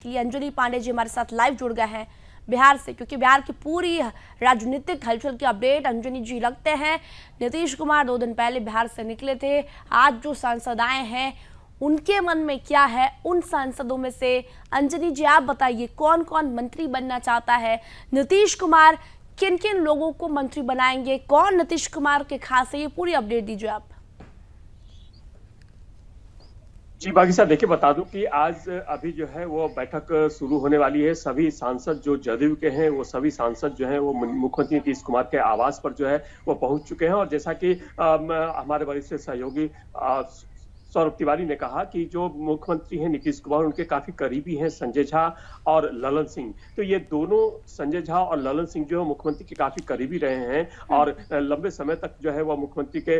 कि अंजलि पांडे जी हमारे साथ लाइव जुड़ गए हैं बिहार से, क्योंकि बिहार की पूरी राजनीतिक हलचल की अपडेट अंजलि जी लगते हैं। नीतीश कुमार 2 दिन पहले बिहार से निकले थे, आज जो सांसद आए हैं उनके मन में क्या है, उन सांसदों में से अंजलि जी आप बताइए कौन कौन मंत्री बनना चाहता है, नीतीश कुमार किन किन लोगों को मंत्री बनाएंगे, कौन नीतीश कुमार के खास है, ये पूरी अपडेट दीजिए आप। जी बाकी साहब देखिए बता दूं कि आज अभी जो है वो बैठक शुरू होने वाली है। सभी सांसद जो जदयू के हैं वो सभी सांसद जो हैं वो मुख्यमंत्री नीतीश कुमार के आवास पर जो है वो पहुंच चुके हैं। और जैसा कि हमारे वरिष्ठ सहयोगी सौरभ तिवारी ने कहा कि जो मुख्यमंत्री हैं नीतीश कुमार उनके काफी करीबी हैं संजय झा और ललन सिंह। तो ये दोनों संजय झा और ललन सिंह जो है मुख्यमंत्री के काफी करीबी रहे हैं और लंबे समय तक जो है वह मुख्यमंत्री के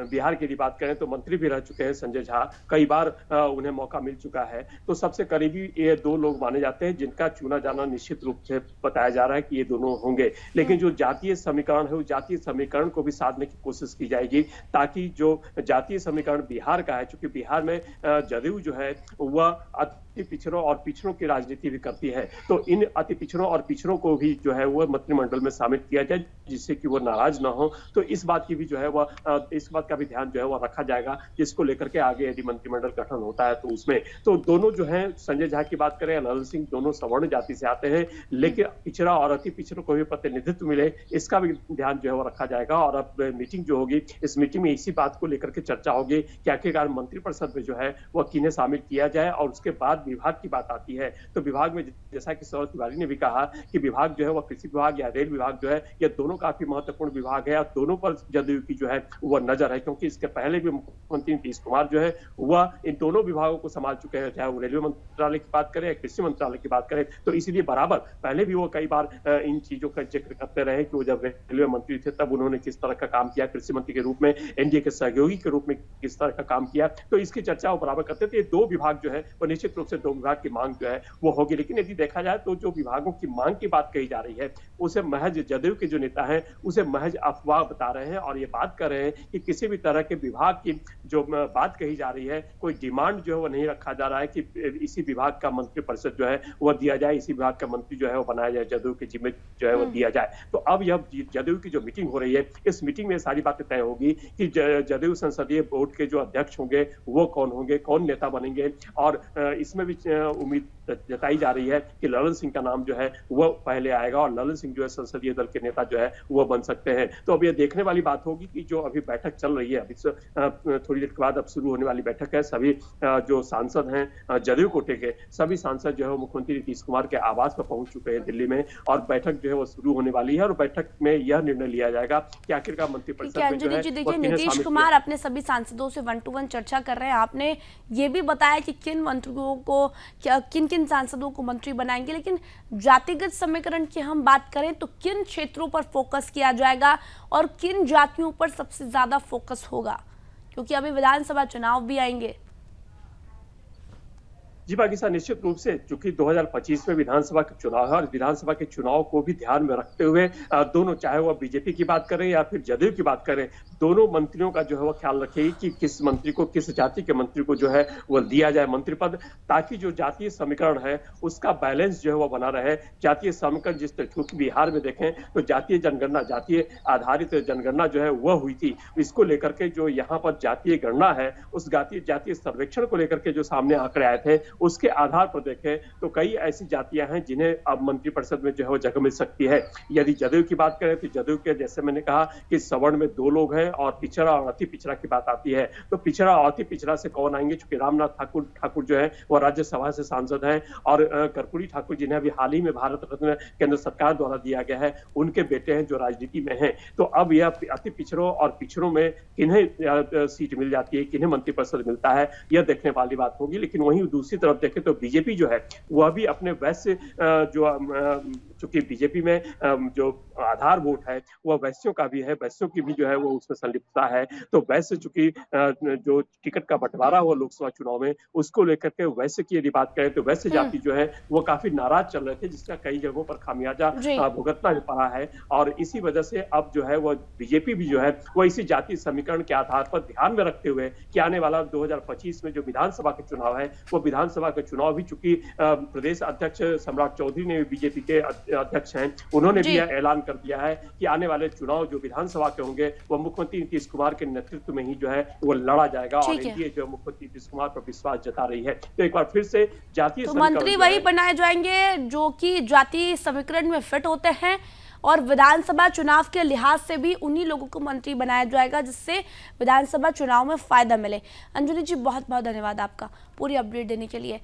बिहार की बात करें तो मंत्री भी रह चुके हैं संजय झा, कई बार उन्हें मौका मिल चुका है। तो सबसे करीबी ये 2 लोग माने जाते हैं जिनका चुना जाना निश्चित रूप से बताया जा रहा है कि ये दोनों होंगे। लेकिन जो जातीय समीकरण है उस जातीय समीकरण को भी साधने की कोशिश की जाएगी ताकि जो जातीय समीकरण बिहार का है, चूंकि बिहार में जदयू जो है वह अति पिछड़ों और पिछड़ों की राजनीति भी करती है, तो इन अति पिछड़ों और पिछड़ों को भी जो है वह मंत्रिमंडल में शामिल किया जाए जिससे कि वो नाराज ना हो। तो इस बात की भी जो है वह इस बात का भी ध्यान जो है वह रखा जाएगा, जिसको लेकर के आगे यदि मंत्रिमंडल गठन होता है तो उसमें तो दोनों जो है संजय झा की बात करें, ललन सिंह, दोनों सवर्ण जाति से आते हैं, लेकिन पिछड़ा और अति पिछड़ों को भी प्रतिनिधित्व मिले इसका भी ध्यान जो है वो रखा जाएगा। और अब मीटिंग जो होगी इस मीटिंग में इसी बात को लेकर के चर्चा होगी कि आखिरकार मंत्रिपरिषद में जो है वह किन्हें शामिल किया जाए। और उसके बाद विभाग की बात आती है तो विभाग में जैसा कि सौरभ तिवारी ने भी कहा कि विभाग जो है वह कृषि विभाग या रेल विभाग जो है ये दोनों काफी महत्वपूर्ण विभाग है और दोनों पर जदयू की जो है वह नजर है, क्योंकि इसके पहले भी मुख्यमंत्री नीतीश कुमार जो है वह इन दोनों विभागों को संभाल चुके हैं, चाहे वो रेलवे मंत्रालय की बात करें या कृषि मंत्रालय की बात करें। तो इसीलिए बराबर पहले भी वो कई बार इन चीजों का जिक्र करते रहे कि वो जब रेलवे मंत्री थे तब उन्होंने किस तरह का काम किया, कृषि मंत्री के रूप में एनडीए के सहयोगी के रूप में किस तरह का काम किया, तो इसकी चर्चा वो बराबर करते थे। 2 विभाग जो है वो निश्चित रूप से 2 विभाग की मांग जो है वो होगी। लेकिन यदि देखा जाए तो जो विभागों की मांग की बात कही जा रही है उसे महज जदयू के जो नेता हैं उसे महज अफवाह बता रहे हैं और ये बात कर रहे हैं कि किसी भी तरह के विभाग की जो बात कही जा रही है, कोई डिमांड जो है वो नहीं रखा जा रहा है कि इसी विभाग का मंत्रिपरिषद जो है वह दिया जाए, इसी विभाग का मंत्री जो है वो बनाया जाए, जदयू के जिम्मे जो है वो दिया जाए। तो अब यह जदयू की जो मीटिंग हो रही है इस मीटिंग में सारी बातें तय होगी कि जदयू संसदीय बोर्ड के जो अध्यक्ष होंगे वो कौन होंगे, कौन नेता बनेंगे। और इसमें भी उम्मीद जताई जा रही है कि ललन सिंह का नाम जो है वो पहले आएगा और ललन सिंह जो है संसदीय दल के नेता जो है वो बन सकते हैं। तो अब ये देखने वाली बात होगी कि जो अभी बैठक चल रही है, अभी थोड़ी देर के बाद अब शुरू होने वाली बैठक है, सभी जो सांसद हैं जदयू कोटे के सभी सांसद जो है मुख्यमंत्री नीतीश कुमार के आवास पर पहुंच चुके हैं दिल्ली में और बैठक जो है वो शुरू होने वाली है और बैठक में यह निर्णय लिया जाएगा कि आखिरकार मंत्रिपरिषद में जो है देखिए नीतीश कुमार अपने सभी सांसदों से 1-to-1 चर्चा कर रहे हैं। आपने ये भी बताया कि किन मंत्रियों को किन किन सांसदों को मंत्री बनाएंगे, लेकिन जातिगत समीकरण की हम बात करें तो किन क्षेत्रों पर फोकस किया जाएगा और किन जातियों पर सबसे ज्यादा फोकस होगा, क्योंकि अभी विधानसभा चुनाव भी आएंगे। जी बाकी साहब निश्चित रूप से चूंकि 2025 में विधानसभा के चुनाव है और विधानसभा के चुनाव को भी ध्यान में रखते हुए दोनों, चाहे वह बीजेपी की बात करें या फिर जदयू की बात करें, दोनों मंत्रियों का जो है वो ख्याल रखेगी कि किस मंत्री को, किस जाति के मंत्री को जो है वो दिया जाए मंत्री पद, ताकि जो जातीय समीकरण है उसका बैलेंस जो है वो बना रहे। जातीय समीकरण जिस क्योंकि बिहार में देखें तो जातीय जनगणना, जातीय आधारित जनगणना जो है वह हुई थी, इसको लेकर के जो यहाँ पर जातीय गणना है उस जातीय सर्वेक्षण को लेकर के जो सामने आंकड़े आए थे उसके आधार पर देखें तो कई ऐसी जातियां हैं जिन्हें अब मंत्रिपरिषद में जो है वो जगह मिल सकती है। यदि जदयू की बात करें तो जदयू के जैसे मैंने कहा कि सवर्ण में 2 लोग हैं और पिछड़ा और अति पिछड़ा की बात आती है तो पिछड़ा और अति पिछड़ा से कौन आएंगे, चूंकि रामनाथ ठाकुर जो है वो राज्यसभा से सांसद हैं और कर्पूरी ठाकुर जिन्हें अभी हाल ही में भारत रत्न केंद्र सरकार द्वारा दिया गया है उनके बेटे हैं जो राजनीति में हैं। तो अब यह अति पिछड़ों और पिछड़ों में किन्हें सीट मिल जाती है, किन्हें मंत्रिपरिषद मिलता है, यह देखने वाली बात होगी। लेकिन वहीं दूसरी तरफ देखें तो बीजेपी जो है वह भी अपने वैश्य जो चूंकि बीजेपी में जो आधार वोट है वह वैश्यों का भी है, वैश्यों की भी जो है वो उसमें संलिप्तता है। तो वैश्य चूंकि जो टिकट का बंटवारा हुआ लोकसभा चुनाव में उसको लेकर के वैश्य की यदि बात करें तो वैश्य जाति जो है वो काफी नाराज चल रहे थे, जिसका कई जगहों पर खामियाजा जी। भुगतना पड़ा है। और इसी वजह से अब जो है वो बीजेपी भी जो है वो इसी जाति समीकरण के आधार पर ध्यान में रखते हुए कि आने वाला 2025 में जो विधानसभा के चुनाव है वो विधानसभा के चुनाव भी चूंकि प्रदेश अध्यक्ष सम्राट चौधरी ने बीजेपी के अध्यक्ष हैं, उन्होंने भी ऐलान कर दिया है कि आने वाले चुनाव जो विधानसभा के होंगे वो मुख्यमंत्री नीतीश कुमार के नेतृत्व में ही जो है वो लड़ा जाएगा। और एनडीए जो मुख्यमंत्री नीतीश कुमार पर विश्वास जता रही है। तो एक बार फिर से जातीय तो मंत्री वही बनाए जाएंगे जो कि जातीय समीकरण में फिट होते हैं और विधानसभा चुनाव के लिहाज से भी उन्हीं लोगों को मंत्री बनाया जाएगा जिससे विधानसभा चुनाव में फायदा मिले। अंजनी जी बहुत बहुत धन्यवाद आपका पूरी अपडेट देने के लिए।